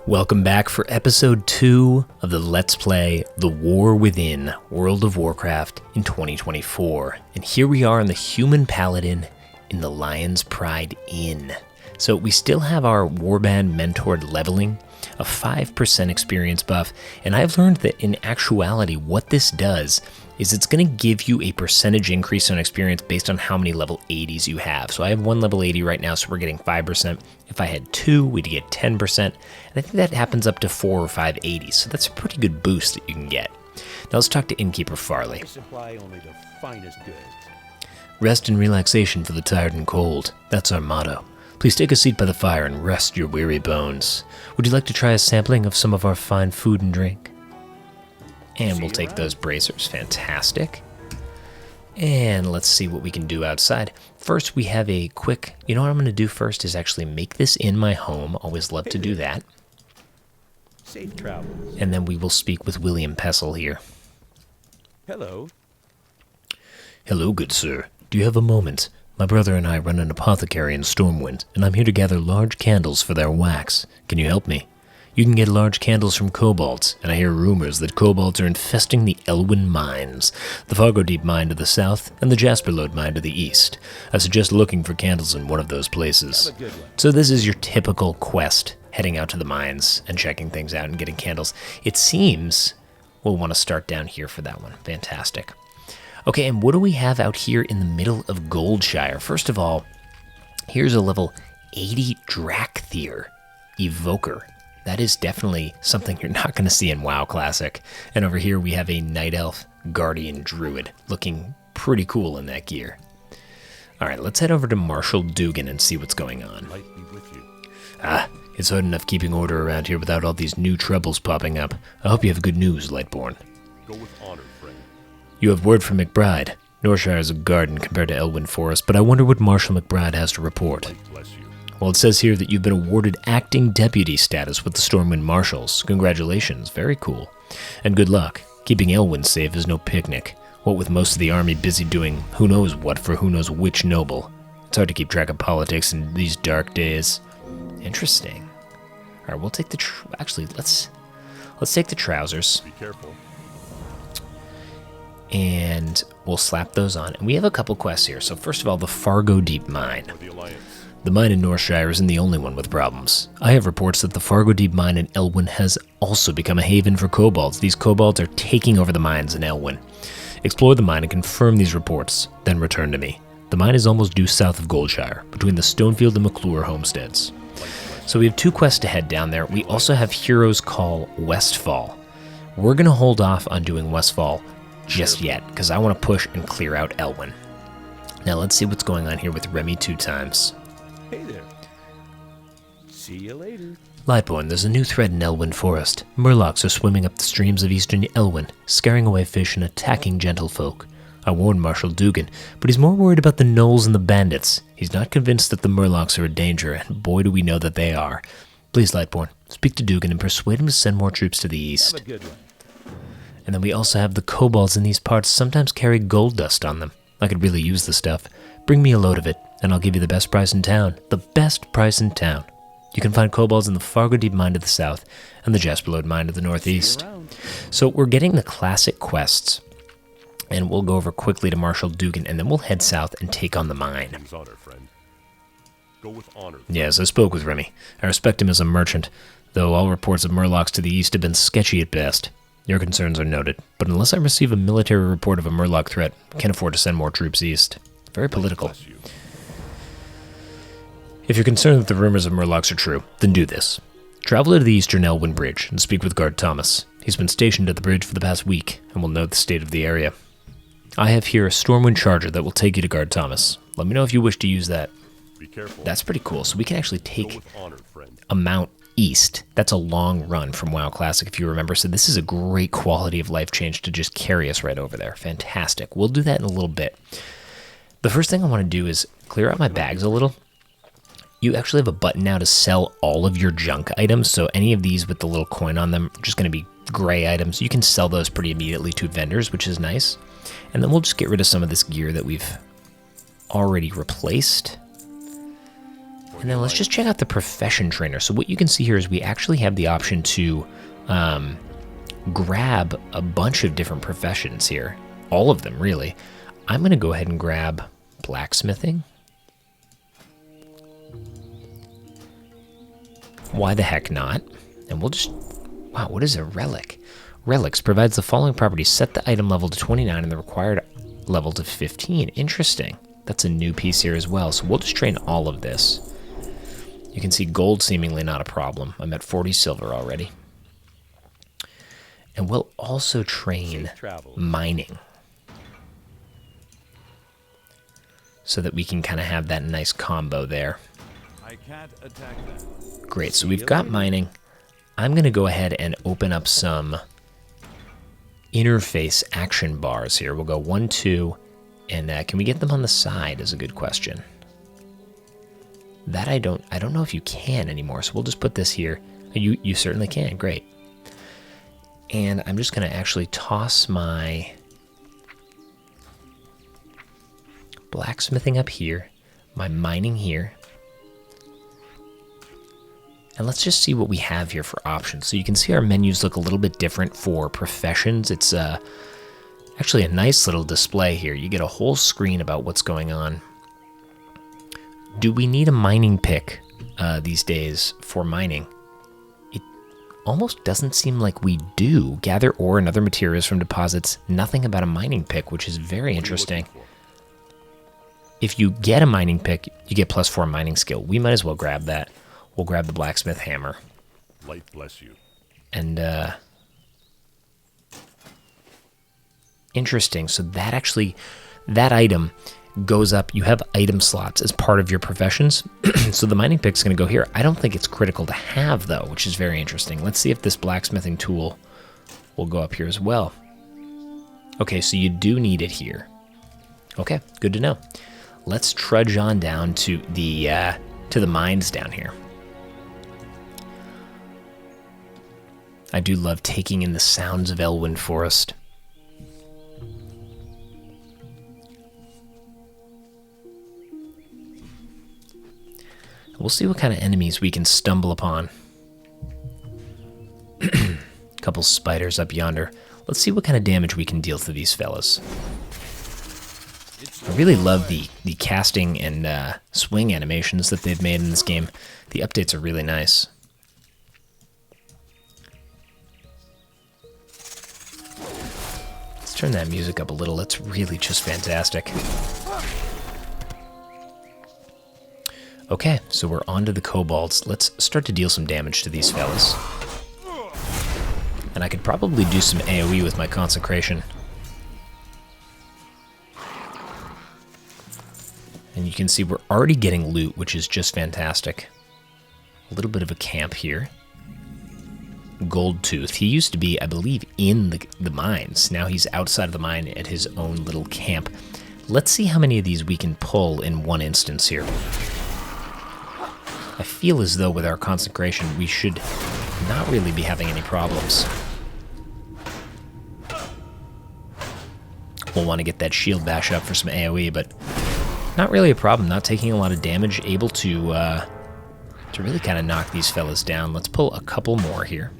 Welcome back for episode 2 of the Let's Play The War Within World of Warcraft in 2024. And here we are in the Human Paladin in the Lion's Pride Inn. So we still have our Warband mentored leveling, a 5% experience buff, and I've learned that in actuality what this does is it's going to give you a percentage increase on experience based on how many level 80s you have. So I have 1 level 80 right now, so we're getting 5%. If I had 2, we'd get 10%. And I think that happens up to 4 or 5 80s, so that's a pretty good boost that you can get. Now let's talk to Innkeeper Farley. I supply only the finest goods. Rest and relaxation for the tired and cold. That's our motto. Please take a seat by the fire and rest your weary bones. Would you like to try a sampling of some of our fine food and drink? And we'll take those bracers. Fantastic. And let's see what we can do outside. First, we have a quick... You know what I'm going to do first is actually make this in my home. Always love to do that. Safe travels. And then we will speak with William Pessel here. Hello. Hello, good sir. Do you have a moment? My brother and I run an apothecary in Stormwind, and I'm here to gather large candles for their wax. Can you help me? You can get large candles from kobolds, and I hear rumors that kobolds are infesting the Elwyn mines, the Fargodeep Mine to the south, and the Jasperload Mine to the east. I suggest looking for candles in one of those places. So this is your typical quest, heading out to the mines and checking things out and getting candles. It seems we'll want to start down here for that one. Fantastic. Okay, and what do we have out here in the middle of Goldshire? First of all, here's a level 80 Drakthir Evoker. That is definitely something you're not going to see in WoW Classic. And over here we have a Night Elf Guardian Druid, looking pretty cool in that gear. Alright, let's head over to Marshal Dugan and see what's going on. Might be with you. It's hard enough keeping order around here without all these new troubles popping up. I hope you have good news, Lightborn. Go with honor, friend. You have word from McBride. Norshire is a garden compared to Elwyn Forest, but I wonder what Marshal McBride has to report. Light bless you. Well, it says here that you've been awarded acting deputy status with the Stormwind Marshals. Congratulations, very cool. And good luck. Keeping Elwyn safe is no picnic. What with most of the army busy doing who knows what for who knows which noble. It's hard to keep track of politics in these dark days. Interesting. Alright, we'll take the... Actually, let's take the trousers. Be careful. And we'll slap those on. And we have a couple quests here. So first of all, the Fargodeep Mine. For the Alliance. The mine in Northshire isn't the only one with problems. I have reports that the Fargodeep Mine in Elwyn has also become a haven for kobolds. These kobolds are taking over the mines in Elwyn. Explore the mine and confirm these reports, then return to me. The mine is almost due south of Goldshire, between the Stonefield and McClure homesteads. So we have 2 quests to head down there. We also have Heroes Call Westfall. We're going to hold off on doing Westfall just yet, because I want to push and clear out Elwyn. Now let's see what's going on here with Remy 2 times. Hey there. See you later. Lightborn, there's a new threat in Elwyn Forest. Murlocs are swimming up the streams of eastern Elwyn, scaring away fish and attacking gentlefolk. I warned Marshal Dugan, but he's more worried about the gnolls and the bandits. He's not convinced that the Murlocs are a danger, and boy do we know that they are. Please, Lightborn, speak to Dugan and persuade him to send more troops to the east. Have a good one. And then we also have the kobolds in these parts sometimes carry gold dust on them. I could really use the stuff. Bring me a load of it, and I'll give you the best price in town. The best price in town. You can find kobolds in the Fargodeep Mine to the south, and the Jasperload Mine to the northeast. So we're getting the classic quests, and we'll go over quickly to Marshal Dugan, and then we'll head south and take on the mine. King's honor, friend. Go with honor. Yes, I spoke with Remy. I respect him as a merchant, though all reports of Murlocs to the east have been sketchy at best. Your concerns are noted, but unless I receive a military report of a Murloc threat, I can't afford to send more troops east. Very political. Bless you. If you're concerned that the rumors of Murlocs are true, then do this. Travel to the eastern Elwyn Bridge and speak with Guard Thomas. He's been stationed at the bridge for the past week and will know the state of the area. I have here a Stormwind Charger that will take you to Guard Thomas. Let me know if you wish to use that. Be careful. That's pretty cool. So we can actually Go take with honor, friend. a mount east. That's a long run from WoW Classic, if you remember. So this is a great quality of life change to just carry us right over there. Fantastic. We'll do that in a little bit. The first thing I want to do is clear out my bags a little. You actually have a button now to sell all of your junk items. So any of these with the little coin on them are just going to be gray items. You can sell those pretty immediately to vendors, which is nice. And then we'll just get rid of some of this gear that we've already replaced. And then let's just check out the profession trainer. So what you can see here is we actually have the option to grab a bunch of different professions here. All of them, really. I'm going to go ahead and grab blacksmithing. Why the heck not? And we'll just... Wow, what is a relic? Relics provides the following properties. Set the item level to 29 and the required level to 15. Interesting. That's a new piece here as well. So we'll just train all of this. You can see gold seemingly not a problem. I'm at 40 silver already. And we'll also train mining, so that we can kind of have that nice combo there. I can't attack that. Great, so we've got mining. I'm going to go ahead and open up some interface action bars here. We'll go 1, 2, and can we get them on the side is a good question. That I don't know if you can anymore, so we'll just put this here. You certainly can, great. And I'm just going to actually toss my blacksmithing up here, my mining here. And let's just see what we have here for options. So you can see our menus look a little bit different for professions. It's actually a nice little display here. You get a whole screen about what's going on. Do we need a mining pick these days for mining? It almost doesn't seem like we do. Gather ore and other materials from deposits. Nothing about a mining pick, which is very interesting. If you get a mining pick, you get +4 mining skill. We might as well grab that. We'll grab the blacksmith hammer. Light bless you. And, interesting. So that item goes up. You have item slots as part of your professions. So the mining pick's going to go here. I don't think it's critical to have, though, which is very interesting. Let's see if this blacksmithing tool will go up here as well. Okay, so you do need it here. Okay, good to know. Let's trudge on down to the mines down here. I do love taking in the sounds of Elwyn Forest. We'll see what kind of enemies we can stumble upon. Couple spiders up yonder. Let's see what kind of damage we can deal to these fellas. I really love the casting and swing animations that they've made in this game. The updates are really nice. Let's turn that music up a little. It's really just fantastic. Okay, so we're on to the kobolds. Let's start to deal some damage to these fellas. And I could probably do some AoE with my consecration. And you can see we're already getting loot, which is just fantastic. A little bit of a camp here. Goldtooth. He used to be, I believe, in the mines. Now he's outside of the mine at his own little camp. Let's see how many of these we can pull in one instance here. I feel as though with our consecration, we should not really be having any problems. We'll want to get that shield bash up for some AoE, but not really a problem. Not taking a lot of damage, able to really kind of knock these fellas down. Let's pull a couple more here.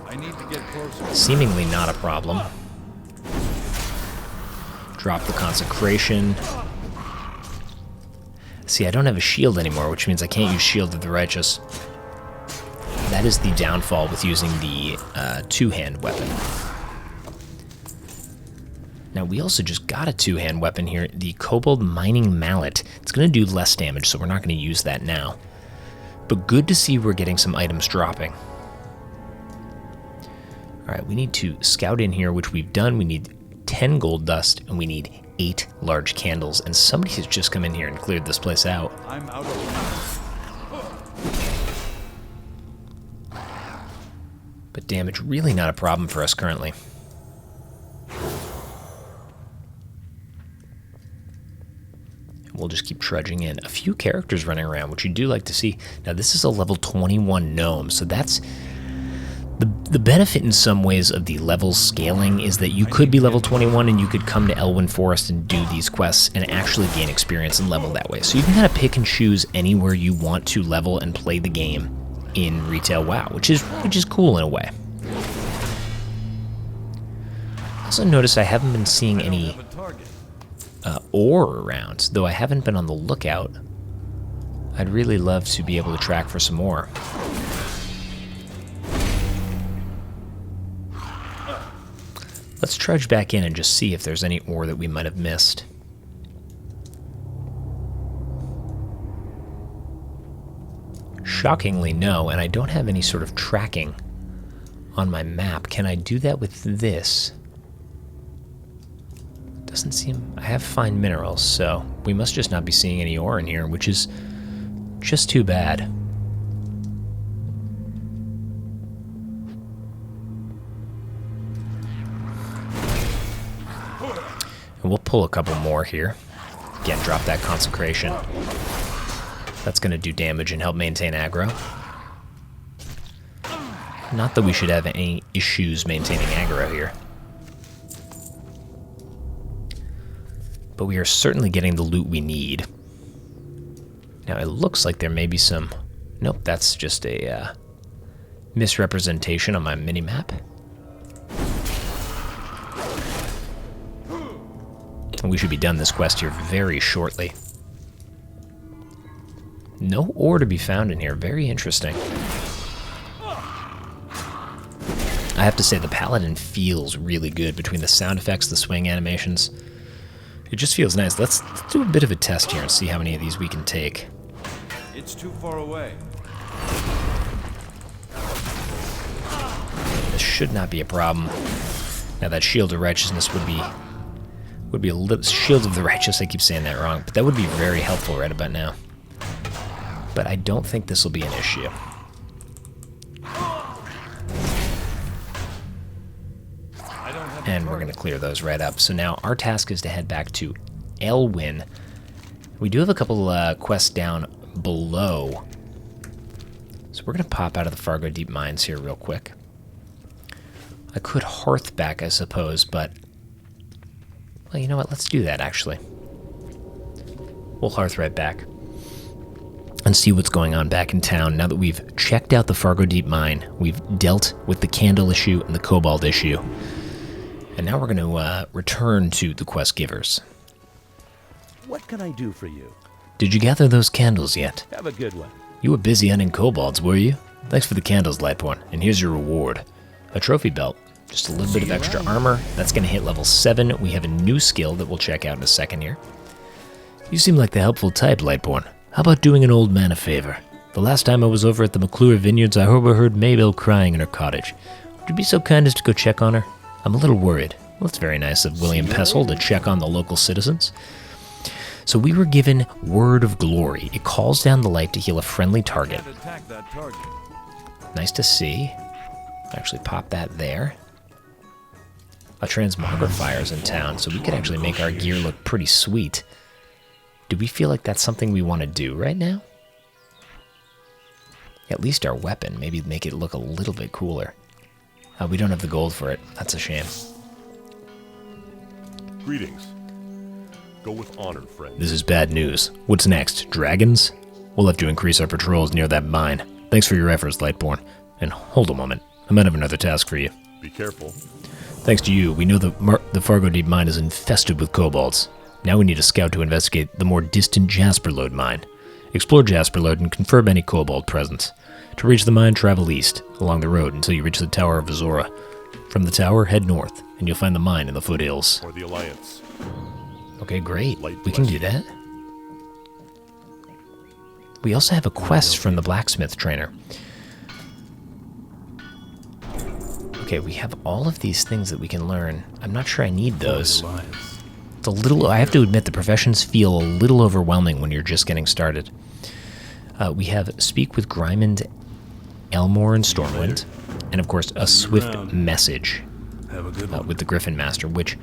I need to get closer. Seemingly not a problem. Drop the consecration. See, I don't have a shield anymore, which means I can't use Shield of the Righteous. That is the downfall with using the two-hand weapon. Now, we also just got a two-hand weapon here, the Kobold Mining Mallet. It's going to do less damage, so we're not going to use that now. But good to see we're getting some items dropping. Alright, we need to scout in here, which we've done. We need 10 gold dust, and we need 8 large candles. And somebody has just come in here and cleared this place out. I'm out of But damage really not a problem for us currently. We'll just keep trudging in. A few characters running around, which you do like to see. Now, this is a level 21 gnome, so that's The benefit in some ways of the level scaling is that you could be level 21 and you could come to Elwyn Forest and do these quests and actually gain experience and level that way. So you can kind of pick and choose anywhere you want to level and play the game in retail WoW, which is cool in a way. I also noticed I haven't been seeing any ore around, though I haven't been on the lookout. I'd really love to be able to track for some more. Let's trudge back in and just see if there's any ore that we might have missed. Shockingly, no, and I don't have any sort of tracking on my map. Can I do that with this? Doesn't seem... I have fine minerals, so we must just not be seeing any ore in here, which is just too bad. And we'll pull a couple more here. Again, drop that consecration. That's going to do damage and help maintain aggro. Not that we should have any issues maintaining aggro here. But we are certainly getting the loot we need. Now, it looks like there may be some... Nope, that's just a misrepresentation on my mini-map. And we should be done this quest here very shortly. No ore to be found in here. Very interesting. I have to say, the Paladin feels really good between the sound effects, the swing animations. It just feels nice. Let's do a bit of a test here and see how many of these we can take. It's too far away. This should not be a problem. Now that Shield of Righteousness would be a little... Shield of the Righteous, I keep saying that wrong, but that would be very helpful right about now. But I don't think this will be an issue. And we're going to clear those right up. So now our task is to head back to Elwyn. We do have a couple quests down below. So we're going to pop out of the Fargodeep Mines here real quick. I could hearth back, I suppose, but... Well, you know what? Let's do that, actually. We'll hearth right back and see what's going on back in town now that we've checked out the Fargodeep Mine. We've dealt with the candle issue and the cobalt issue. And now we're going to return to the quest givers. What can I do for you? Did you gather those candles yet? Have a good one. You were busy hunting kobolds, were you? Thanks for the candles, Lightborn. And here's your reward. A trophy belt. Just a little bit of extra armor. That's going to hit level 7. We have a new skill that we'll check out in a second here. You seem like the helpful type, Lightborn. How about doing an old man a favor? The last time I was over at the McClure Vineyards, I overheard Mabel crying in her cottage. Would you be so kind as to go check on her? I'm a little worried. Well, it's very nice of William Pestle to check on the local citizens. So we were given Word of Glory. It calls down the light to heal a friendly target. Nice to see. Actually pop that there. A transmogrifiers in town, so we could actually make our gear look pretty sweet. Do we feel like that's something we want to do right now? At least our weapon. Maybe make it look a little bit cooler. We don't have the gold for it. That's a shame. Greetings. Go with honor, friend. This is bad news. What's next? Dragons? We'll have to increase our patrols near that mine. Thanks for your efforts, Lightborn. And hold a moment. I might have another task for you. Be careful. Thanks to you, we know the Fargodeep Mine is infested with kobolds. Now we need a scout to investigate the more distant Jasperload Mine. Explore Jasperload and confirm any kobold presence. To reach the mine, travel east, along the road until you reach the Tower of Azora. From the tower, head north, and you'll find the mine in the foothills. For the Alliance. Okay, great. We can do that. We also have a quest from the blacksmith trainer. Okay, we have all of these things that we can learn. I'm not sure I need those. It's a little... I have to admit, the professions feel a little overwhelming when you're just getting started. We have Speak with Grimond, Elmore, and Stormwind. And, of course, a swift message with the Griffin Master, which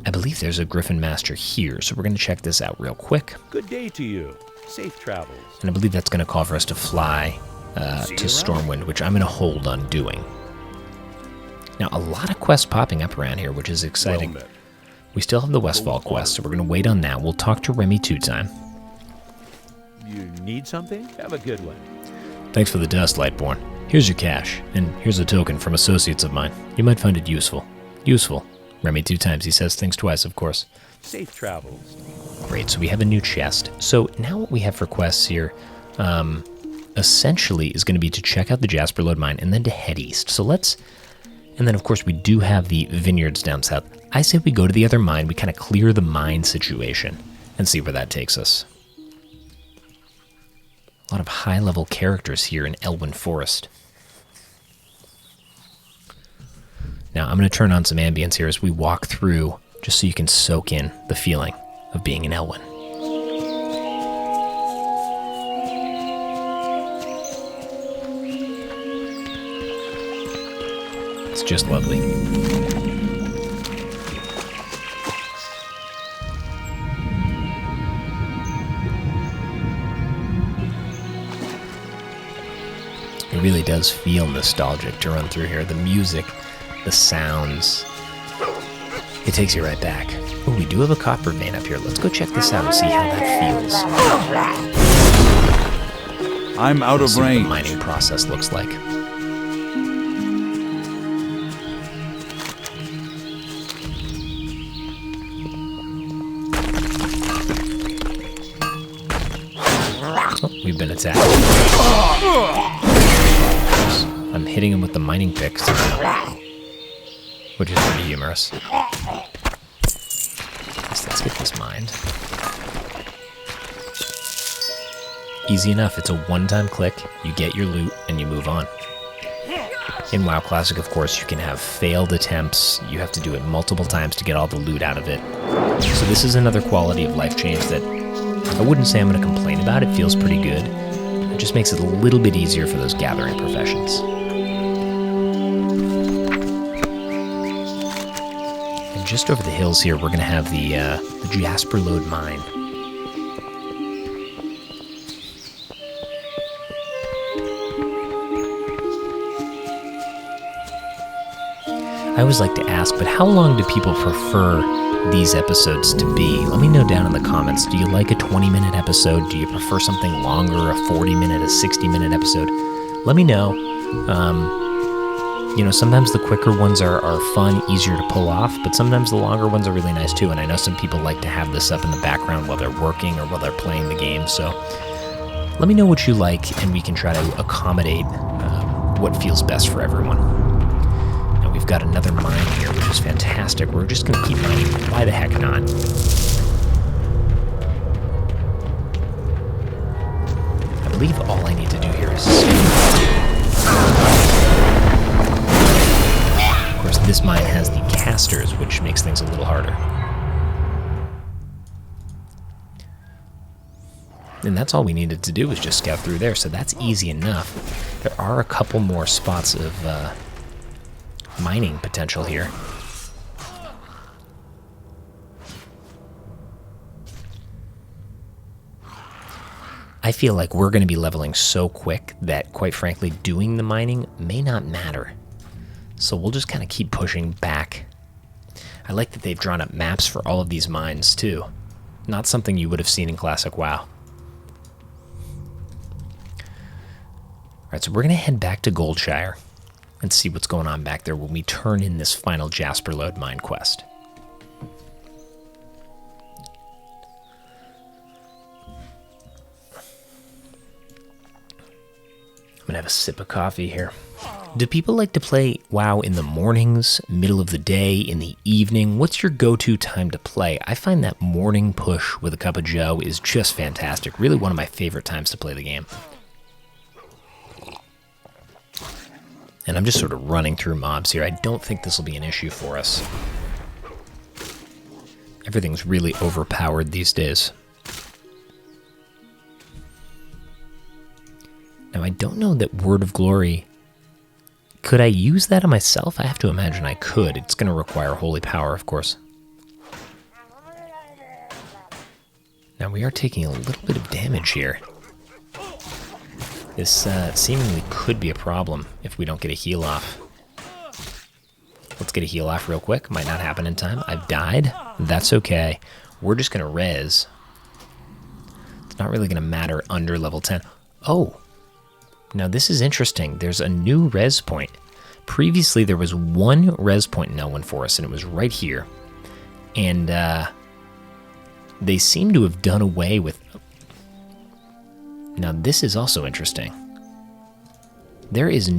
I believe there's a Griffin Master here. So we're going to check this out real quick. Good day to you. Safe travels. And I believe that's going to call for us to fly to Stormwind, which I'm going to hold on doing. Now, a lot of quests popping up around here, which is exciting. Well met. We still have the Westfall quest, so we're going to wait on that. We'll talk to Remy 2-time. You need something? Have a good one. Thanks for the dust, Lightborn. Here's your cash, and here's a token from associates of mine. You might find it useful. Useful. Remy 2-times. He says things twice, of course. Safe travels. Great, so we have a new chest. So now what we have for quests here, essentially is going to be to check out the Jasperload Mine and then to head east. So let's... And then, of course, we do have the vineyards down south. I say we go to the other mine, we kind of clear the mine situation and see where that takes us. A lot of high-level characters here in Elwyn Forest. Now, I'm going to turn on some ambience here as we walk through, just so you can soak in the feeling of being in Elwyn. It's just lovely. It really does feel nostalgic to run through here. The music, the sounds, it takes you right back. Oh, we do have a copper vein up here. Let's go check this out and see how that feels. I'm out of See what the range. mining process looks like. Oh, we've been attacked. I'm hitting him with the mining pick, which is pretty humorous. Let's get this mined. Easy enough. It's a one-time click. You get your loot, and you move on. In WoW Classic, of course, you can have failed attempts. You have to do it multiple times to get all the loot out of it. So this is another quality of life change that I wouldn't say I'm going to complain about. It feels pretty good. It just makes it a little bit easier for those gathering professions. And just over the hills here, we're going to have the Jasperload Mine. I always like to ask, but how long do people prefer these episodes to be? Let me know down in the comments. Do you like a 20-minute episode? Do you prefer something longer, a 40-minute, a 60-minute episode? Let me know. Sometimes the quicker ones are fun, easier to pull off, but sometimes the longer ones are really nice too, and I know some people like to have this up in the background while they're working or while they're playing the game, so let me know what you like, and we can try to accommodate what feels best for everyone. We've got another mine here, which is fantastic. We're just going to keep mining. Why the heck not? I believe all I need to do here is... Of course, this mine has the casters, which makes things a little harder. And that's all we needed to do was just scout through there, so that's easy enough. There are a couple more spots of... mining potential here. I feel like we're going to be leveling so quick that, quite frankly, doing the mining may not matter. So we'll just kind of keep pushing back. I like that they've drawn up maps for all of these mines, too. Not something you would have seen in Classic WoW. Alright, so we're going to head back to Goldshire and see what's going on back there when we turn in this final Jasperload Mine quest. I'm gonna have a sip of coffee here. Do people like to play WoW in the mornings, middle of the day, in the evening? What's your go-to time to play? I find that morning push with a cup of joe is just fantastic. Really one of my favorite times to play the game. And I'm just sort of running through mobs here. I don't think this will be an issue for us. Everything's really overpowered these days. Now, I don't know that Word of Glory... Could I use that on myself? I have to imagine I could. It's going to require holy power, of course. Now, we are taking a little bit of damage here. This seemingly could be a problem if we don't get a heal off. Let's get a heal off real quick. Might not happen in time. I've died. That's okay. We're just going to res. It's not really going to matter under level 10. Oh, now this is interesting. There's a new res point. Previously, there was one res point in L1 Forest, and it was right here. And they seem to have done away with... Now, this is also interesting. There is